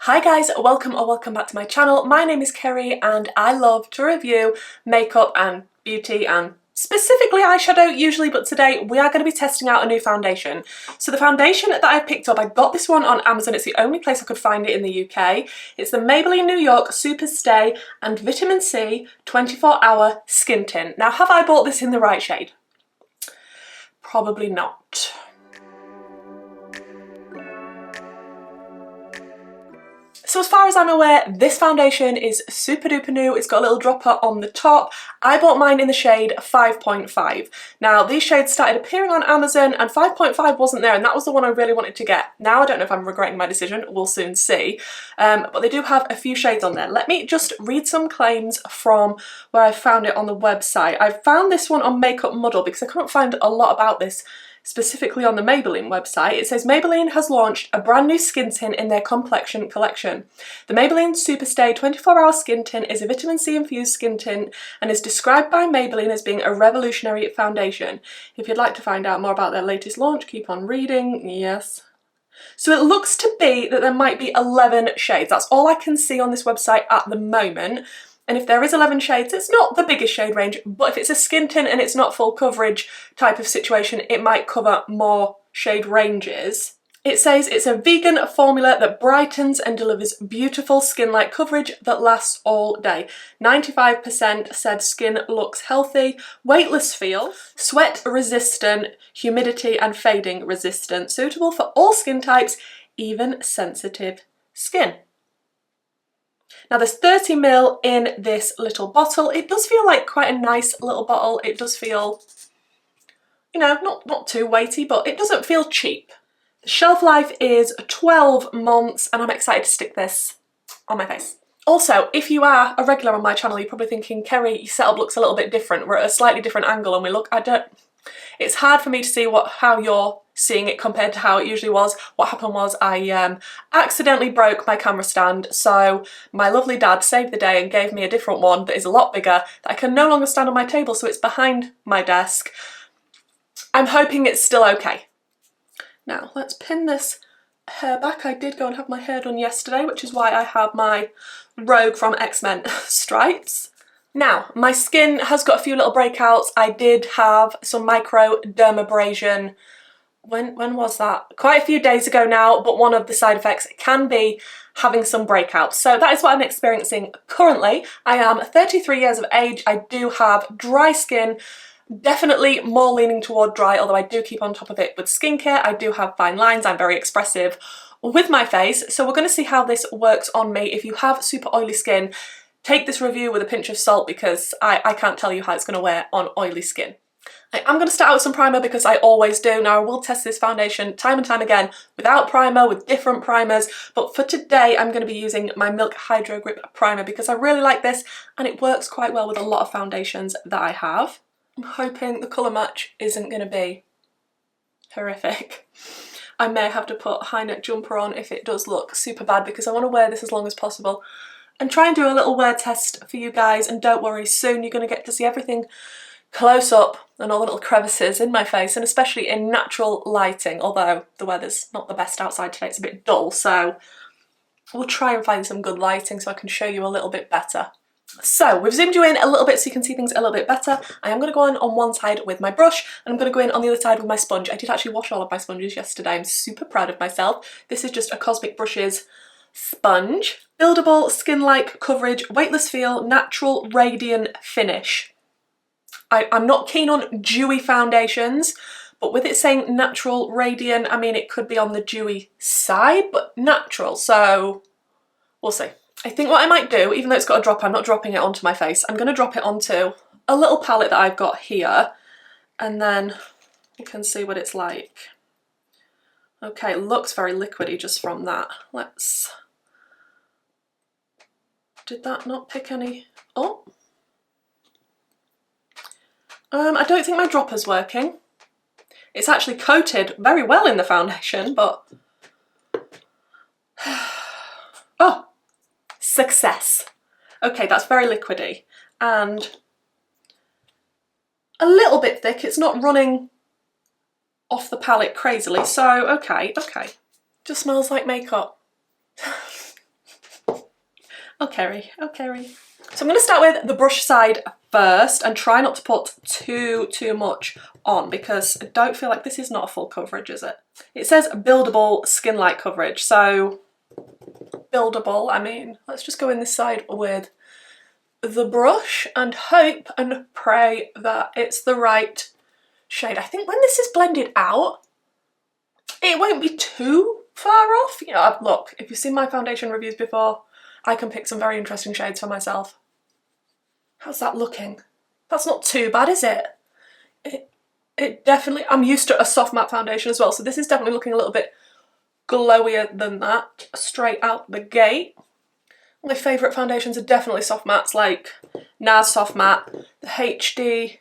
Hi guys, welcome or welcome back to my channel. My name is Kerry and I love to review makeup and beauty and specifically eyeshadow usually, but today we are going to be testing out a new foundation. So the foundation that I picked up, I got this one on Amazon. It's the only place I could find it in the UK. It's the Maybelline New York SUPERSTAY and Vitamin C 24-hour Skin Tint. Now, have I bought this in the right shade? Probably not. So as far as I'm aware, this foundation is super duper new. It's got a little dropper on the top. I bought mine in the shade 5.5. Now these shades started appearing on Amazon and 5.5 wasn't there, and that was the one I really wanted to get. Now I don't know if I'm regretting my decision, we'll soon see. But they do have a few shades on there. Let me just read some claims from where I found it on the website. I found this one on Makeup Muddle because I couldn't find a lot about this specifically on the Maybelline website. It says Maybelline has launched a brand new skin tint in their complexion collection. The Maybelline SUPERSTAY 24-hour skin tint is a vitamin C infused skin tint and is described by Maybelline as being a revolutionary foundation. If you'd like to find out more about their latest launch, keep on reading. Yes. So it looks to be that there might be 11 shades. That's all I can see on this website at the moment. And if there is 11 shades, it's not the biggest shade range, but if it's a skin tint and it's not full coverage type of situation, it might cover more shade ranges. It says it's a vegan formula that brightens and delivers beautiful skin-like coverage that lasts all day. 95% said skin looks healthy, weightless feel, sweat resistant, humidity and fading resistant, suitable for all skin types, even sensitive skin. Now there's 30 ml in this little bottle. It does feel like quite a nice little bottle. It does feel, you know, not too weighty, but it doesn't feel cheap. The shelf life is 12 months and I'm excited to stick this on my face. Also, if you are a regular on my channel, you're probably thinking, Kerry, your setup looks a little bit different. We're at a slightly different angle and we look, it's hard for me to see how you're seeing it compared to how it usually was. What happened was I accidentally broke my camera stand, so my lovely dad saved the day and gave me a different one that is a lot bigger that I can no longer stand on my table, so it's behind my desk. I'm hoping it's still okay. Now let's pin this hair back. I did go and have my hair done yesterday, which is why I have my Rogue from X-Men stripes. Now, my skin has got a few little breakouts. I did have some micro dermabrasion. When was that? Quite a few days ago now, but one of the side effects can be having some breakouts. So that is what I'm experiencing currently. I am 33 years of age. I do have dry skin, definitely more leaning toward dry, although I do keep on top of it with skincare. I do have fine lines. I'm very expressive with my face. So we're going to see how this works on me. If you have super oily skin, take this review with a pinch of salt because I can't tell you how it's going to wear on oily skin. I'm going to start out with some primer because I always do. Now I will test this foundation time and time again without primer, with different primers, but for today I'm going to be using my Milk Hydro Grip primer because I really like this and it works quite well with a lot of foundations that I have. I'm hoping the colour match isn't going to be horrific. I may have to put a high neck jumper on if it does look super bad because I want to wear this as long as possible and try and do a little wear test for you guys. And don't worry, soon you're going to get to see everything close up and all the little crevices in my face, and especially in natural lighting, although the weather's not the best outside today, it's a bit dull, so we'll try and find some good lighting so I can show you a little bit better. So we've zoomed you in a little bit so you can see things a little bit better. I am going to go on one side with my brush and I'm going to go in on the other side with my sponge. I did actually wash all of my sponges yesterday. I'm super proud of myself. This is just a Cosmic Brushes sponge. Buildable, skin-like coverage, weightless feel, natural, radiant finish. I'm not keen on dewy foundations, but with it saying natural, radiant, I mean, it could be on the dewy side, but natural, so we'll see. I think what I might do, even though it's got a drop, I'm not dropping it onto my face. I'm going to drop it onto a little palette that I've got here, and then you can see what it's like. Okay, it looks very liquidy just from that. Let's... Did that not pick any? Oh! I don't think my dropper's working. It's actually coated very well in the foundation, but... Oh! Success! Okay, that's very liquidy and a little bit thick. It's not running off the palette crazily, so okay. Just smells like makeup. Oh, Kerry. Oh, Kerry. So I'm going to start with the brush side first and try not to put too much on because I don't feel like this is not a full coverage, is it? It says buildable skin light coverage, so buildable, I mean, let's just go in this side with the brush and hope and pray that it's the right shade. I think when this is blended out, it won't be too far off. You know, look, if you've seen my foundation reviews before, I can pick some very interesting shades for myself. How's that looking? That's not too bad, is it? It definitely, I'm used to a soft matte foundation as well, so this is definitely looking a little bit glowier than that straight out the gate. My favourite foundations are definitely soft mattes, like NARS Soft Matte, the HD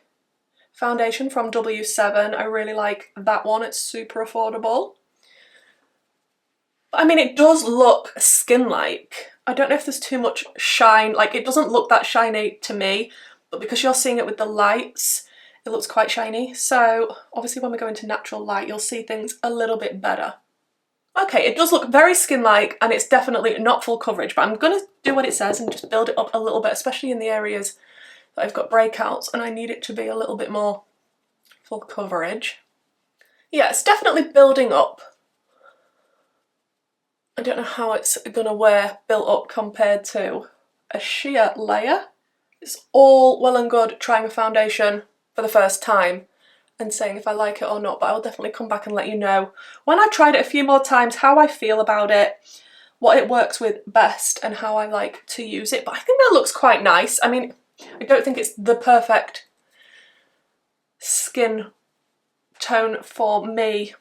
foundation from W7. I really like that one, it's super affordable. I mean, it does look skin-like. I don't know if there's too much shine, like it doesn't look that shiny to me, but because you're seeing it with the lights, it looks quite shiny. So obviously when we go into natural light, you'll see things a little bit better. Okay, it does look very skin-like and it's definitely not full coverage, but I'm going to do what it says and just build it up a little bit, especially in the areas that I've got breakouts and I need it to be a little bit more full coverage. Yeah, it's definitely building up. I don't know how it's going to wear built up compared to a sheer layer. It's all well and good trying a foundation for the first time and saying if I like it or not, but I will definitely come back and let you know when I've tried it a few more times how I feel about it, what it works with best and how I like to use it. But I think that looks quite nice. I mean, I don't think it's the perfect skin tone for me,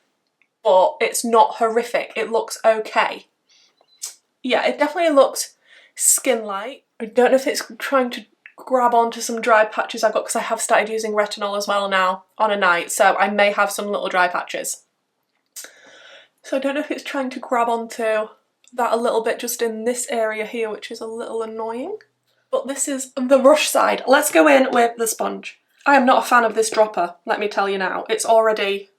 but it's not horrific. It looks okay. Yeah, it definitely looks skin-like. I don't know if it's trying to grab onto some dry patches I've got because I have started using retinol as well now on a night, so I may have some little dry patches. So I don't know if it's trying to grab onto that a little bit just in this area here, which is a little annoying. But this is the brush side. Let's go in with the sponge. I am not a fan of this dropper, let me tell you now. It's already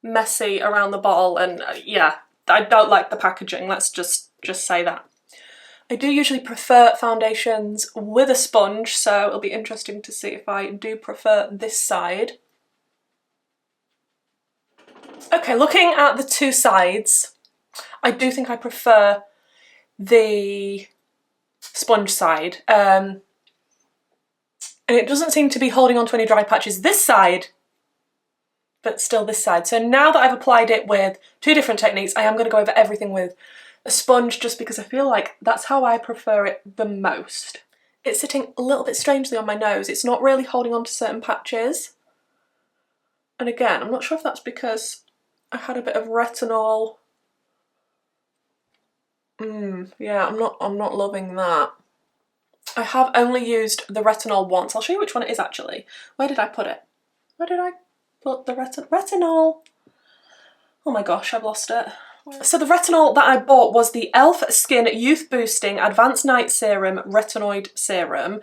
messy around the bottle and yeah, I don't like the packaging, let's just say that. I do usually prefer foundations with a sponge, so it'll be interesting to see if I do prefer this side. Okay, looking at the two sides, I do think I prefer the sponge side. And it doesn't seem to be holding on to any dry patches this side, but still this side. So now that I've applied it with two different techniques, I am going to go over everything with a sponge just because I feel like that's how I prefer it the most. It's sitting a little bit strangely on my nose. It's not really holding on to certain patches. And again, I'm not sure if that's because I had a bit of retinol. Yeah, I'm not loving that. I have only used the retinol once. I'll show you which one it is actually. Where did I put it? Where did I put the retinol? Oh my gosh, I've lost it. So the retinol that I bought was the e.l.f. Skin Youth Boosting Advanced Night Serum Retinoid Serum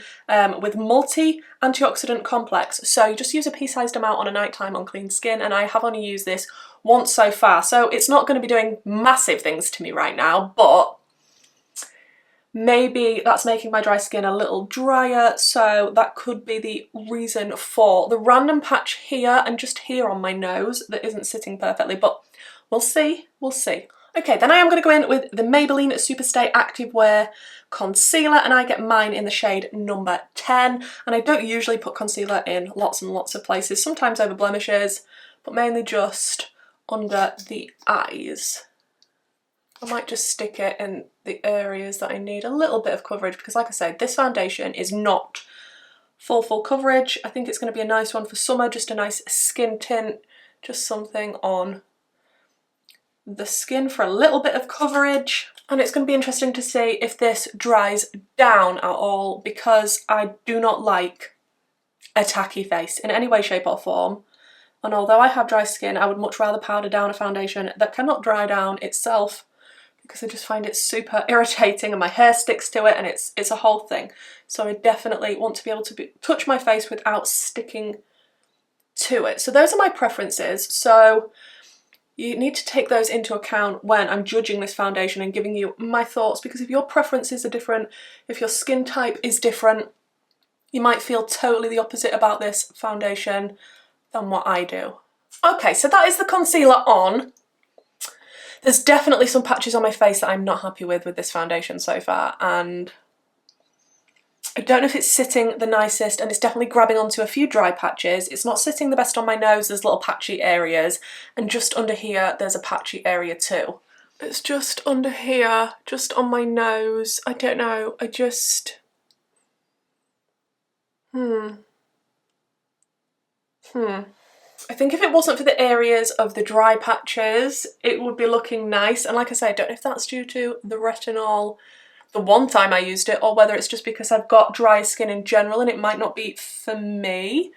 with multi-antioxidant complex. So you just use a pea-sized amount on a nighttime on clean skin, and I have only used this once so far. So it's not going to be doing massive things to me right now, but maybe that's making my dry skin a little drier, so that could be the reason for the random patch here and just here on my nose that isn't sitting perfectly, but we'll see, we'll see. Okay, then I am going to go in with the Maybelline Superstay Activewear Concealer, and I get mine in the shade number 10, and I don't usually put concealer in lots and lots of places, sometimes over blemishes, but mainly just under the eyes. I might just stick it in the areas that I need a little bit of coverage because like I said, this foundation is not full coverage. I think it's going to be a nice one for summer, just a nice skin tint, just something on the skin for a little bit of coverage. And it's going to be interesting to see if this dries down at all because I do not like a tacky face in any way, shape or form. And although I have dry skin, I would much rather powder down a foundation that cannot dry down itself because I just find it super irritating and my hair sticks to it and it's a whole thing. So I definitely want to be able to touch my face without sticking to it. So those are my preferences. So You need to take those into account when I'm judging this foundation and giving you my thoughts, because if your preferences are different, if your skin type is different, you might feel totally the opposite about this foundation than what I do. Okay, so that is the concealer on. There's definitely some patches on my face that I'm not happy with this foundation so far, and I don't know if it's sitting the nicest, and it's definitely grabbing onto a few dry patches. It's not sitting the best on my nose, there's little patchy areas, and just under here there's a patchy area too. It's just under here, just on my nose. I don't know, I just... I think if it wasn't for the areas of the dry patches, it would be looking nice. And like I say, I don't know if that's due to the retinol the one time I used it, or whether it's just because I've got dry skin in general and it might not be for me.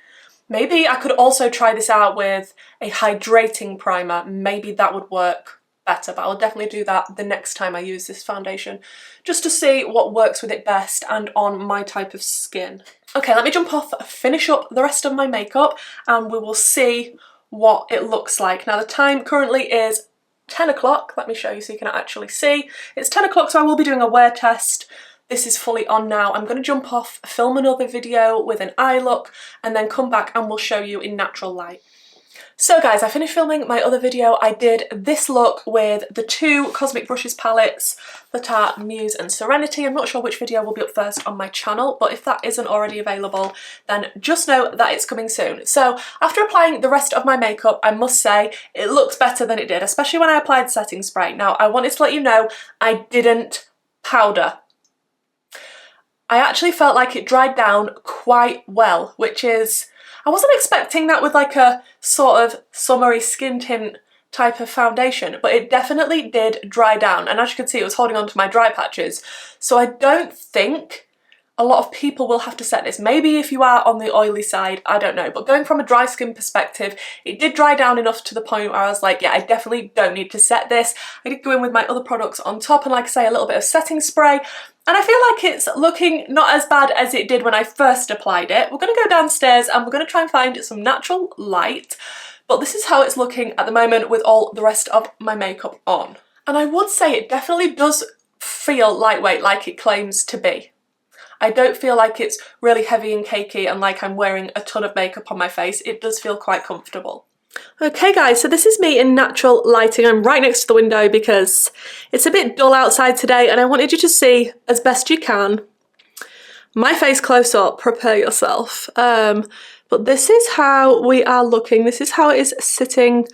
Maybe I could also try this out with a hydrating primer. Maybe that would work better, but I'll definitely do that the next time I use this foundation, just to see what works with it best and on my type of skin. Okay, let me jump off, finish up the rest of my makeup, and we will see what it looks like. Now the time currently is 10 o'clock. Let me show you so you can actually see. It's 10 o'clock, so I will be doing a wear test. This is fully on now. I'm going to jump off, film another video with an eye look, and then come back and we'll show you in natural light. So guys, I finished filming my other video. I did this look with the two Cosmic Brushes palettes that are Muse and Serenity. I'm not sure which video will be up first on my channel, but if that isn't already available, then just know that it's coming soon. So after applying the rest of my makeup, I must say it looks better than it did, especially when I applied setting spray. Now, I wanted to let you know I didn't powder. I actually felt like it dried down quite well, which is... I wasn't expecting that with like a sort of summery skin tint type of foundation, but it definitely did dry down, and as you can see it was holding on to my dry patches. So I don't think a lot of people will have to set this. Maybe if you are on the oily side, I don't know, but going from a dry skin perspective, it did dry down enough to the point where I was like, yeah, I definitely don't need to set this. I did go in with my other products on top and, like I say, a little bit of setting spray. And I feel like it's looking not as bad as it did when I first applied it. We're going to go downstairs and we're going to try and find some natural light. But this is how it's looking at the moment with all the rest of my makeup on. And I would say it definitely does feel lightweight, like it claims to be. I don't feel like it's really heavy and cakey and like I'm wearing a ton of makeup on my face. It does feel quite comfortable. Okay guys, so this is me in natural lighting. I'm right next to the window because it's a bit dull outside today and I wanted you to see as best you can my face close up. Prepare yourself. But this is how we are looking. This is how it is sitting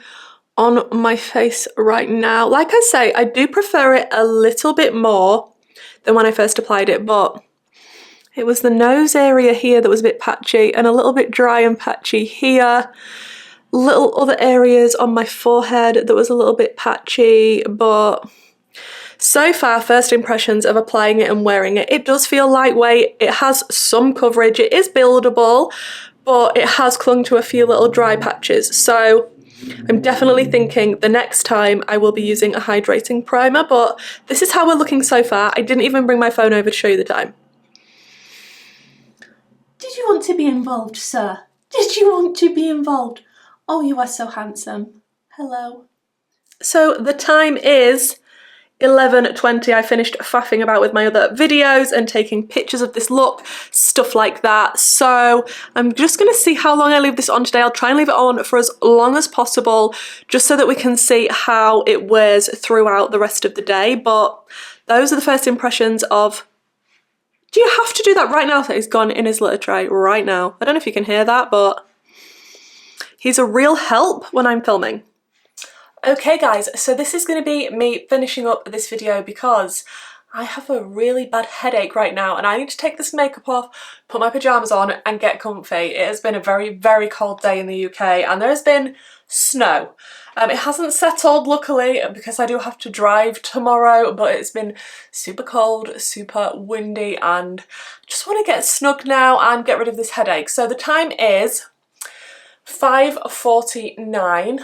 on my face right now. Like I say, I do prefer it a little bit more than when I first applied it, but it was the nose area here that was a bit patchy and a little bit dry and patchy here. Little other areas on my forehead that was a little bit patchy, but so far, first impressions of applying it and wearing it, it does feel lightweight. It has some coverage, it is buildable, but it has clung to a few little dry patches. So I'm definitely thinking the next time I will be using a hydrating primer, but this is how we're looking so far. I didn't even bring my phone over to show you the time. Did you want to be involved, sir? Did you want to be involved? Oh, you are so handsome. Hello. So the time is 11:20. I finished faffing about with my other videos and taking pictures of this look, stuff like that. So I'm just going to see how long I leave this on today. I'll try and leave it on for as long as possible, just so that we can see how it wears throughout the rest of the day. But those are the first impressions of... Do you have to do that right now? So he's gone in his litter tray right now. I don't know if you can hear that, but... he's a real help when I'm filming. Okay guys, so this is going to be me finishing up this video because I have a really bad headache right now and I need to take this makeup off, put my pyjamas on and get comfy. It has been a very, very cold day in the UK and there has been snow. It hasn't settled luckily because I do have to drive tomorrow, but it's been super cold, super windy, and I just want to get snug now and get rid of this headache. So the time is 5:49.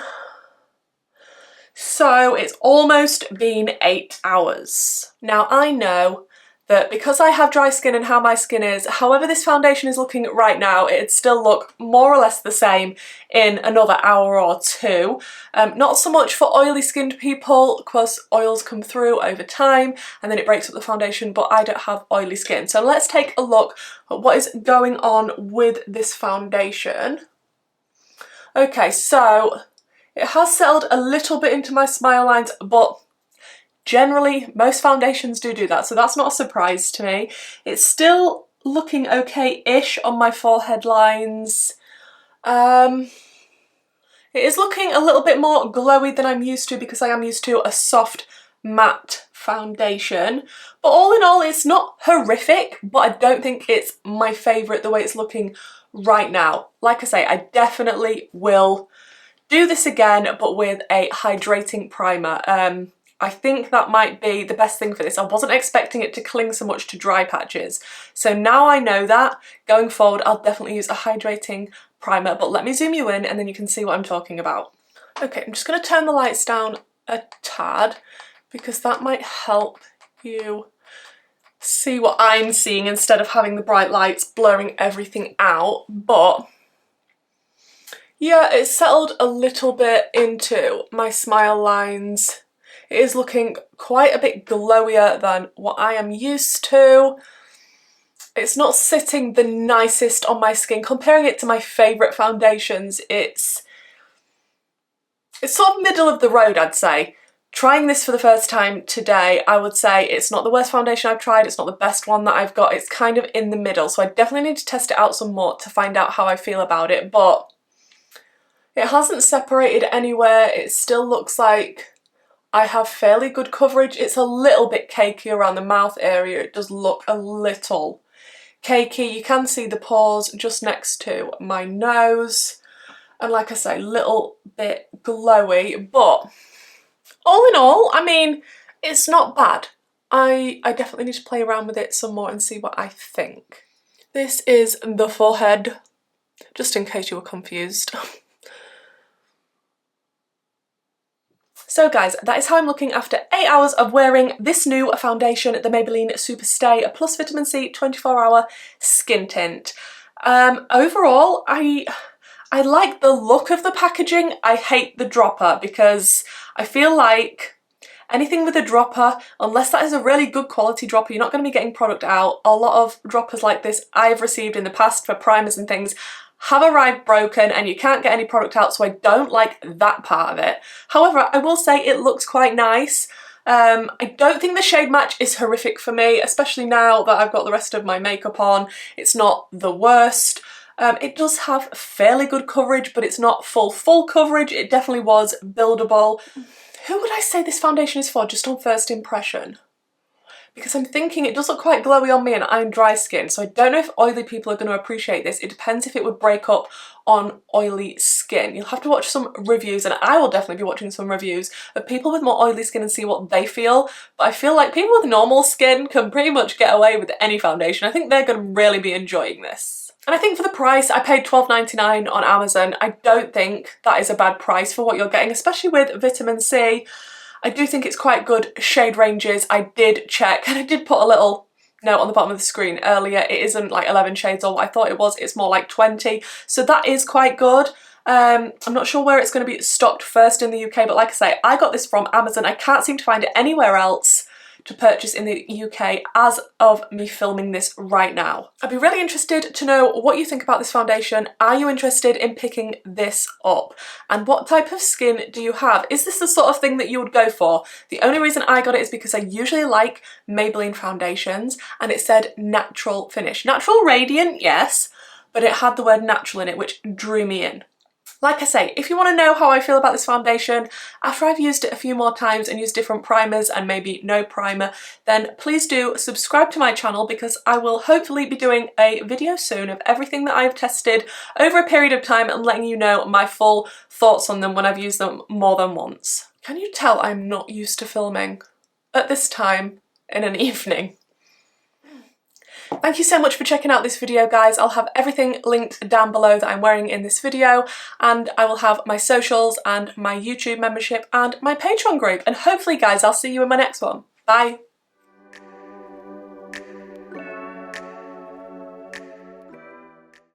So it's almost been 8 hours. Now I know that because I have dry skin and how my skin is, however this foundation is looking right now, it'd still look more or less the same in another hour or two. Not so much for oily skinned people, because oils come through over time and then it breaks up the foundation, but I don't have oily skin. So let's take a look at what is going on with this foundation. Okay, so it has settled a little bit into my smile lines, but generally, most foundations do that, so that's not a surprise to me. It's still looking okay-ish on my forehead lines. It is looking a little bit more glowy than I'm used to because I am used to a soft matte foundation. But all in all, it's not horrific, but I don't think it's my favourite the way it's looking right now. Like I say, I definitely will do this again, but with a hydrating primer. I think that might be the best thing for this. I wasn't expecting it to cling so much to dry patches. So now I know that, going forward, I'll definitely use a hydrating primer. But let me zoom you in and then you can see what I'm talking about. Okay, I'm just going to turn the lights down a tad because that might help you see what I'm seeing instead of having the bright lights blurring everything out. But yeah, it's settled a little bit into my smile lines. It is looking quite a bit glowier than what I am used to. It's not sitting the nicest on my skin. Comparing it to my favourite foundations, it's sort of middle of the road, I'd say. Trying this for the first time today, I would say it's not the worst foundation I've tried, it's not the best one that I've got, it's kind of in the middle, so I definitely need to test it out some more to find out how I feel about it, but it hasn't separated anywhere. It still looks like I have fairly good coverage. It's a little bit cakey around the mouth area. It does look a little cakey. You can see the pores just next to my nose. And like I say, a little bit glowy. But all in all, I mean, it's not bad. I definitely need to play around with it some more and see what I think. This is the forehead, just in case you were confused. So guys, that is how I'm looking after 8 hours of wearing this new foundation, the Maybelline SUPERSTAY Plus Vitamin C 24-Hour Skin Tint. Overall, I like the look of the packaging. I hate the dropper because I feel like anything with a dropper, unless that is a really good quality dropper, you're not going to be getting product out. A lot of droppers like this I've received in the past for primers and things have arrived broken and you can't get any product out, so I don't like that part of it. However, I will say it looks quite nice. I don't think the shade match is horrific for me, especially now that I've got the rest of my makeup on. It's not the worst. It does have fairly good coverage, but it's not full coverage. It definitely was buildable. Who would I say this foundation is for, just on first impression? Because I'm thinking it does look quite glowy on me and I'm dry skin, so I don't know if oily people are going to appreciate this. It depends if it would break up on oily skin. You'll have to watch some reviews, and I will definitely be watching some reviews of people with more oily skin and see what they feel. But I feel like people with normal skin can pretty much get away with any foundation. I think they're going to really be enjoying this. And I think for the price, I paid $12.99 on Amazon. I don't think that is a bad price for what you're getting, especially with vitamin C. I do think it's quite good shade ranges. I did check, and I did put a little note on the bottom of the screen earlier. It isn't like 11 shades or what I thought it was. It's more like 20. So that is quite good. I'm not sure where it's going to be stocked first in the UK, but like I say, I got this from Amazon. I can't seem to find it anywhere else to purchase in the UK as of me filming this right now. I'd be really interested to know what you think about this foundation. Are you interested in picking this up? And what type of skin do you have? Is this the sort of thing that you would go for? The only reason I got it is because I usually like Maybelline foundations and it said natural finish. Natural radiant, yes, but it had the word natural in it, which drew me in. Like I say, if you want to know how I feel about this foundation after I've used it a few more times and used different primers and maybe no primer, then please do subscribe to my channel, because I will hopefully be doing a video soon of everything that I've tested over a period of time and letting you know my full thoughts on them when I've used them more than once. Can you tell I'm not used to filming at this time in an evening? Thank you so much for checking out this video, guys. I'll have everything linked down below that I'm wearing in this video, and I will have my socials and my YouTube membership and my Patreon group. And hopefully, guys, I'll see you in my next one. Bye!